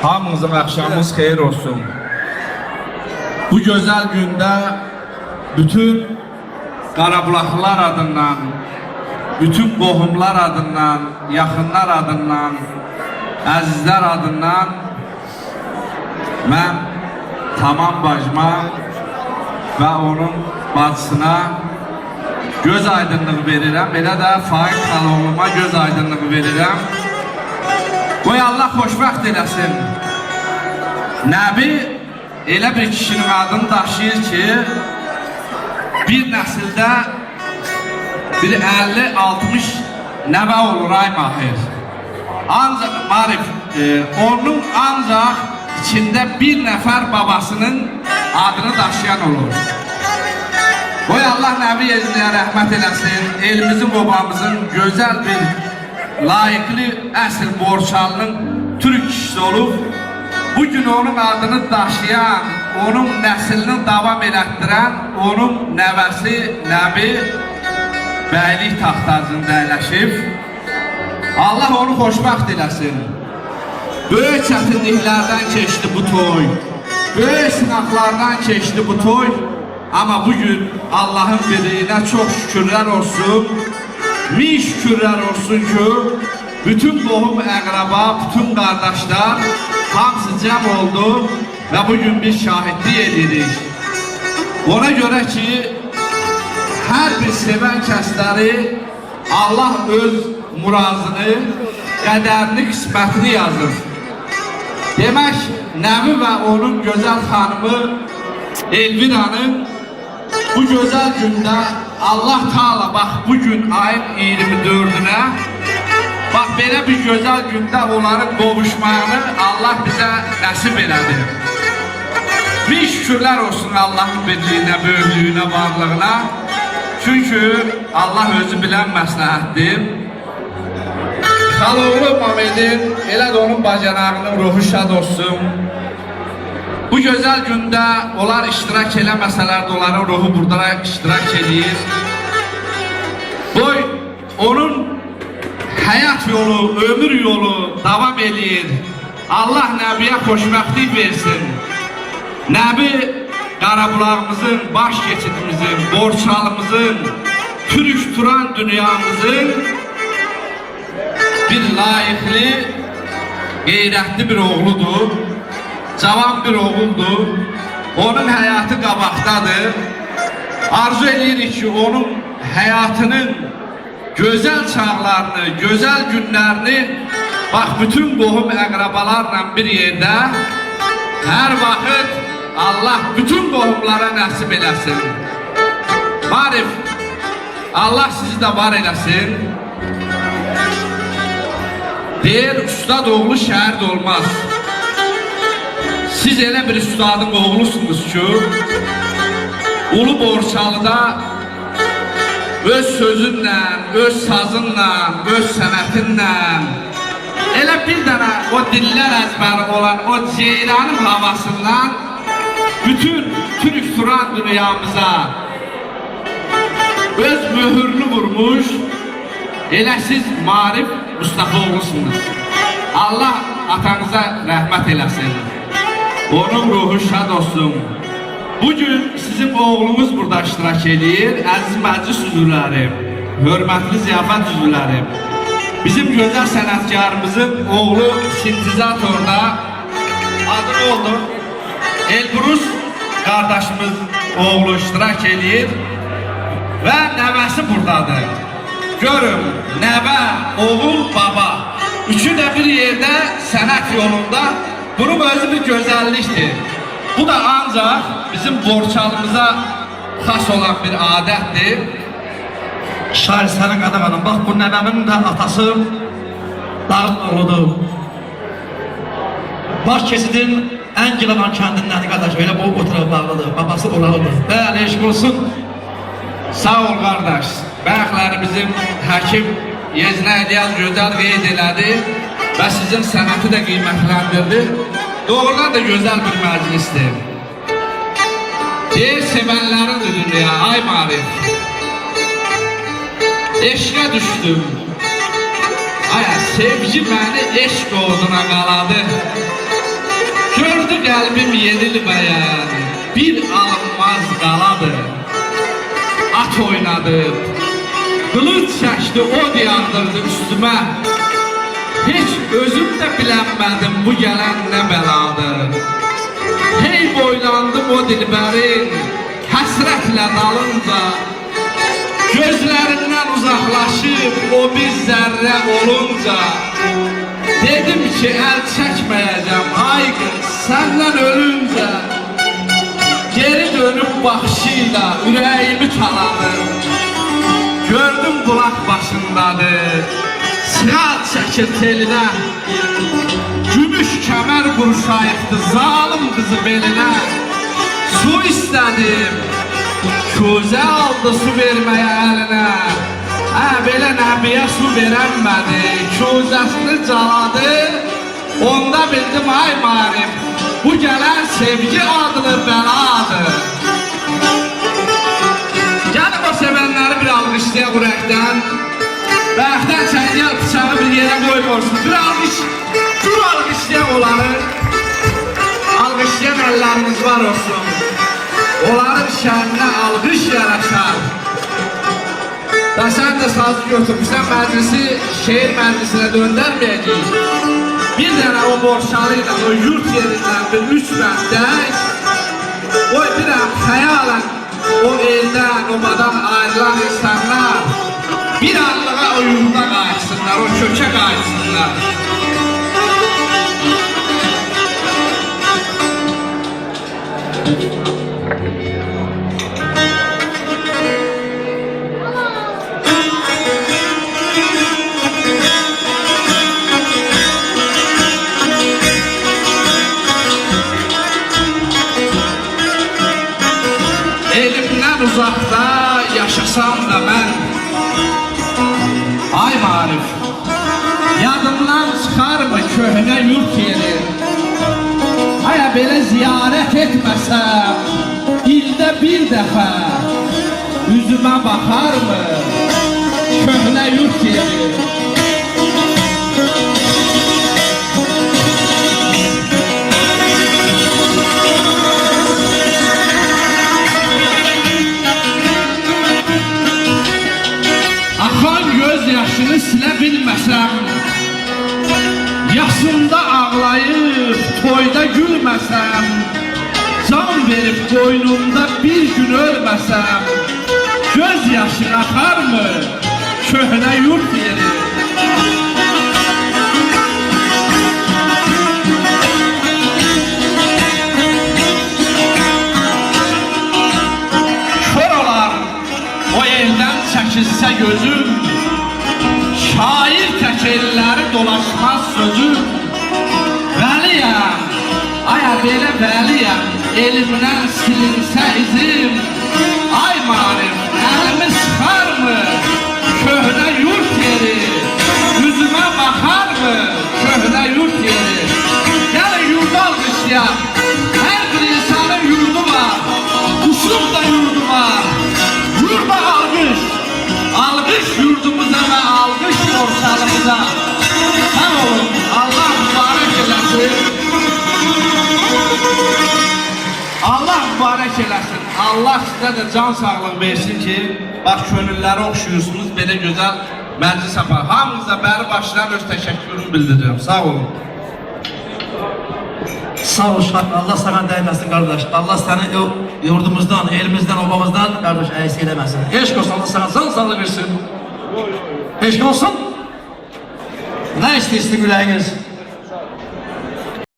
Hamınızın akşamınız xeyir olsun. Bu güzel günde bütün Qarabağlılar adından, bütün qohumlar adından, yaxınlar adından, əzizlər adından mən Tamam bacıma və onun bacısına göz aydınlığı verirəm. Belə də Faik xaloğluma göz aydınlığı verirəm. Qoy Allah xoşbəxt eləsin. Nəbi elə bir kişinin adını daşıyır ki, bir nəsildə bir 50-60 nəvə olur ay Mahir. Ancaq Marif, onun ancaq içində bir nəfər babasının adını daşıyan olur. Qoy Allah Nəbi Yeziyə rəhmət eləsin, elimizin, babamızın gözəl bir layıqlı əsl Borçalının Türk kişisi olub, bugün onun adını daşıyan, onun nəslini davam elətdirən, onun nəvəsi Nəbi bəylik taxtacında əyləşib. Allah onu xoşbəxt eləsin. Böyük çətinliklərdən keçdi bu toy, böyük sınaqlardan keçdi bu toy. Ama bugün Allah'ın birliğine çok şükürler olsun. Min şükürler olsun ki bütün qohum əqraba, bütün kardeşler hamısı cəm oldu ve bugün biz şahitlik edirik. Ona göre ki her bir seven kəsləri Allah öz murazını, qədərini, qismətini yazır. Demək, Nəbi ve onun güzel hanımı Elvina'nın bu güzel günde Allah Teala bak bugün ayın 24'üne bak böyle bir güzel günde onların qovuşmağını Allah bize nasip elədi. Bir şükürler olsun Allah'ın birliğine, böyüklüğüne, varlığına. Çünkü Allah özü bilen məsləhətdir. Xaloğlu Mamedin elə də onun bacanağının ruhu şad olsun. Bu güzel günde onlar iştirak eləməsələr də onların ruhu burada iştirak edir. Boy onun hayat yolu, ömür yolu davam edir. Allah Nəbiyə xoşbəxtlik versin. Nəbi Qarabağımızın, baş geçidimizin, Borçalımızın, Türk Turan dünyamızın bir layıqlı, qeyrətli bir oğludur. Cavan bir oğuldur. Onun hayatı qabaqdadır. Arzu edirik ki onun hayatının güzel çağlarını, güzel günlerini bak bütün qohum əqrabalarla bir yerde her vakit Allah bütün qohumlara nəsib eləsin. Marif, Allah sizi de var eləsin. Deyir, ustad oğlu şəhərdə olmaz. Siz elə bir üstadın oğlusunuz ki, Ulu Borçalıda öz sözünlə, öz sazınla, öz sənətinlə, elə bir dənə o dillər əzbəri olan o ceyranın havasından bütün Türk Turan dünyamıza öz mühürünü vurmuş, elə siz Marif Mustafa oğlusunuz. Allah atanıza rəhmət eləsin. Onun ruhu şad olsun. Bugün sizin oğlumuz burada iştirak edir. Əziz məclis üzvlərim, hörmətli ziyafət üzvlərim. Bizim gözəl sənətkarımızın oğlu sintezatorda adı oldu. Elbrus kardeşimiz oğlu iştirak edir. Və nəvəsi buradadır. Görün, nəvə, oğul, baba. Üçü də bir yerdə sənət yolunda. Bunun özü bir güzelliktir. Bu da ancak bizim Borçalımıza xas olan bir adətdir. Şair sənin qadağanım, bax bu nəvəmin də atası dağın oğludur. Baş keçidin ən gilavan kəndindədir qardaş, öyle bu oturaq bağlıdır, babası oralıdır. Bəli, eşq olsun. Sağ ol qardaş. Bəyəkləri bizim həkim Yeznə Eliyaz gözəl qeyd elədi və sizin sənəti də qiymətləndirdi. Doğrudan da gözəl bir məclisdir. Deyir sevənlərin dünya, ay Marif. Eşqə düşdüm. Ay, sevgi məni eşq orduna qaladı. qəlbim yenilməyən bir alınmaz qaladır. At oynadı, qılıç çəkdi, od yandırdı üstümə. Heç özüm də bilənmədim bu gələn nə bəladır. Hey boylandım o dilbərin həsrətlə dalınca. Gözlərindən uzaqlaşıb o bir zərrə olunca. Dedim ki əl çəkməyəcəm ay qız səndən ölüncə. Geri dönüb baxışıyla ürəyimi taladı. Gördüm qulaq başındadır siqal çəkir telinə. Gümüş kəmər qurşayıbdı zalim qızı belinə. Su istədim, közə aldı su verməyə əlinə. Belə nəbiyə su verənmədi, közəsini caladı. Onda bildim ay marif, bu gələn sevgi adlı bəladır. Gəlib o sevənləri bir alqışlayaq ürəkdən. Bəyəkdən çəngəl bıçağı bir yerə qoymuyorsun. Bir alqış, dur alqışlayaq onları. Alqışlayan əlləriniz var olsun. Onların şəhrinə alqış yaraşar. Da sən də sazı götürmüşsən məclisi şehir məclisinə döndərməyəcəyik. Bir dənə o borçalıyla o yurt yerindən bir 3 bəndək. O bir an xəyalən o eldən, obadan ayrılan insanlar bir anlığa o yurda qayıtsınlar, o kökə qayıtsınlar. Elimdən uzaqda yaşasam da mən ay marif, yadımdan çıxarmı köhnə yurt yeri. Aya belə ziyarət etməsəm ildə bir dəfə üzümə baxarmı köhnə yurt yeri. Yaşını silə bilməsəm, yaşımda ağlayıb toyda gülməsəm, can verib boynumda bir gün ölməsəm, göz yaşın axarmı köhnə yurt yeri. Kör olar o eldən çəkilsə gözüm, şair tək elləri dolaşmaz sözüm. Vəliyəm, aya belə vəliyəm, elimdən silinsə izim. Ay marif, əlimi sıxarmı köhnə yurt yeri, yüzümə baxarmı köhnə yurt yeri. Gəlin yurda alqışlayaq, hər bir insanın yurdu var, quşun da yurdu var. Yurda alqış, alqış yurdumuza və alqış borçalımıza. Sağ olun, Allah mübarək eləsin. Allah mübarək eləsin. Allah sizə də can sağlıq versin ki, bax könülləri oxşuyursunuz, belə gözəl məclis apar. Hamınıza bəri başlayan öz təşəkkürümü bildirirəm. Sağ olun. Sağ ol Şah, Allah sana dəyməsin qardaş. Allah səni yurdumuzdan, elimizdən, obamızdan qardaş əyiz eləməsin. Eşq olsun, Allah sana can sağlıq versin. Eşq olsun. Nə istəyirsin üləyiniz?